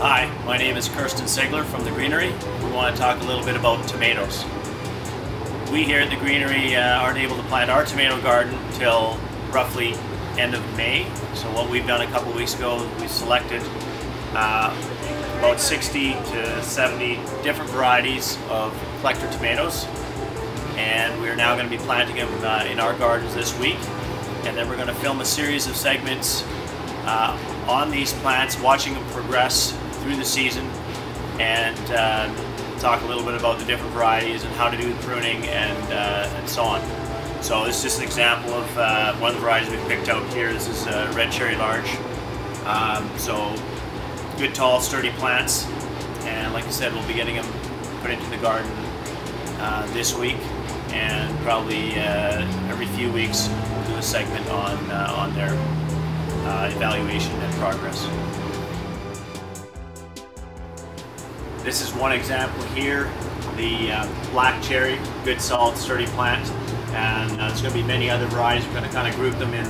Hi, my name is Kirsten Segler from the Greenery. We want to talk a little bit about tomatoes. We here at the Greenery aren't able to plant our tomato garden till roughly end of May. So what we've done a couple weeks ago, we selected about 60 to 70 different varieties of collector tomatoes, and we're now going to be planting them in our gardens this week. And then we're going to film a series of segments on these plants, watching them progress through the season, and talk a little bit about the different varieties and how to do the pruning and so on. So this is just an example of one of the varieties we picked out here. This is Red Cherry Large. So good, tall, sturdy plants, and like I said, we'll be getting them put into the garden this week, and probably every few weeks we'll do a segment on their evaluation and progress. This is one example here, the black cherry, good, solid, sturdy plant, and there's going to be many other varieties. We're going to kind of group them in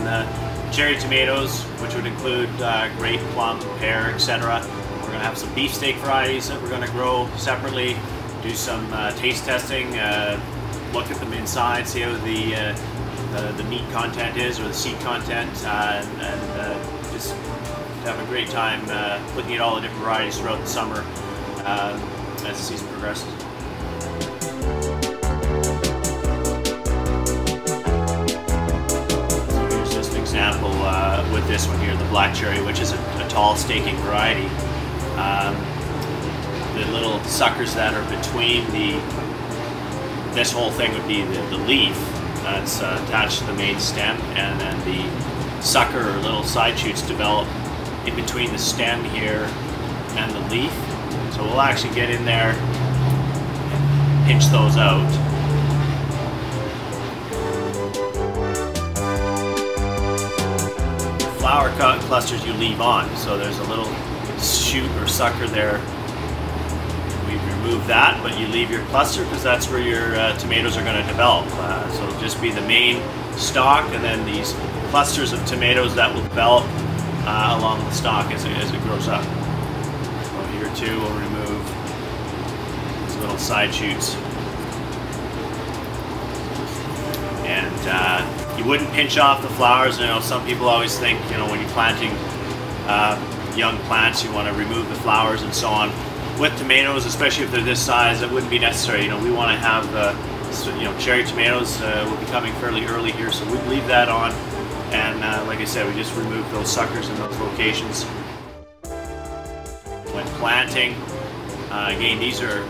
cherry tomatoes, which would include grape, plum, pear, etc. We're going to have some beefsteak varieties that we're going to grow separately, do some taste testing, look at them inside, see how the meat content is, or the seed content, and just have a great time looking at all the different varieties throughout the summer as the season progresses. So here's just an example with this one here, the black cherry, which is a tall staking variety. The little suckers that are between this whole thing would be the leaf that's attached to the main stem, and then the sucker or little side shoots develop in between the stem here and the leaf. So we'll actually get in there and pinch those out. Flower clusters you leave on, so there's a little shoot or sucker there. We remove that, but you leave your cluster because that's where your tomatoes are going to develop. So it'll just be the main stalk, and then these clusters of tomatoes that will develop along the stalk as it grows up. So here too, we'll remove these little side shoots. And you wouldn't pinch off the flowers. You know, some people always think, you know, when you're planting young plants, you want to remove the flowers and so on. With tomatoes, especially if they're this size, it wouldn't be necessary. You know, we want to have, you know, cherry tomatoes will be coming fairly early here, so we leave that on. And like I said, we just remove those suckers in those locations. When planting, again, these are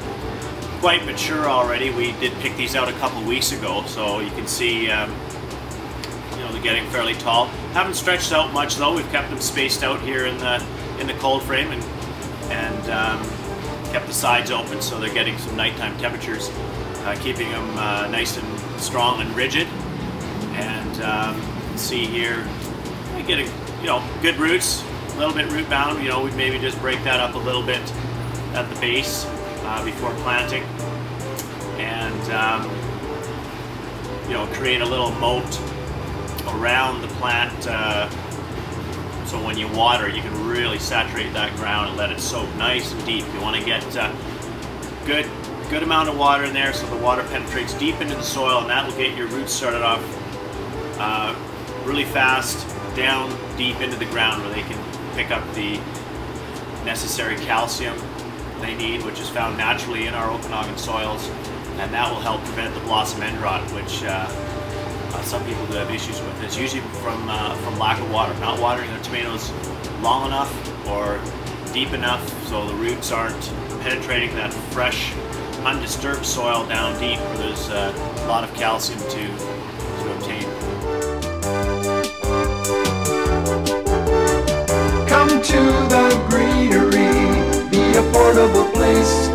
quite mature already. We did pick these out a couple weeks ago, so you can see, you know, they're getting fairly tall. Haven't stretched out much though. We've kept them spaced out here in the cold frame, and kept the sides open so they're getting some nighttime temperatures, keeping them nice and strong and rigid. And you can see here, we're getting, you know, good roots, a little bit root bound. You know, we'd maybe just break that up a little bit at the base before planting, and you know, create a little moat around the plant. So when you water, you can really saturate that ground and let it soak nice and deep. You want to get good amount of water in there so the water penetrates deep into the soil, and that will get your roots started off really fast down deep into the ground, where they can pick up the necessary calcium they need, which is found naturally in our Okanagan soils, and that will help prevent the blossom end rot, which some people do have issues with. It's usually from lack of water, not watering their tomatoes long enough or deep enough so the roots aren't penetrating that fresh, undisturbed soil down deep where there's a lot of calcium to obtain. Come to the Greenery, the affordable place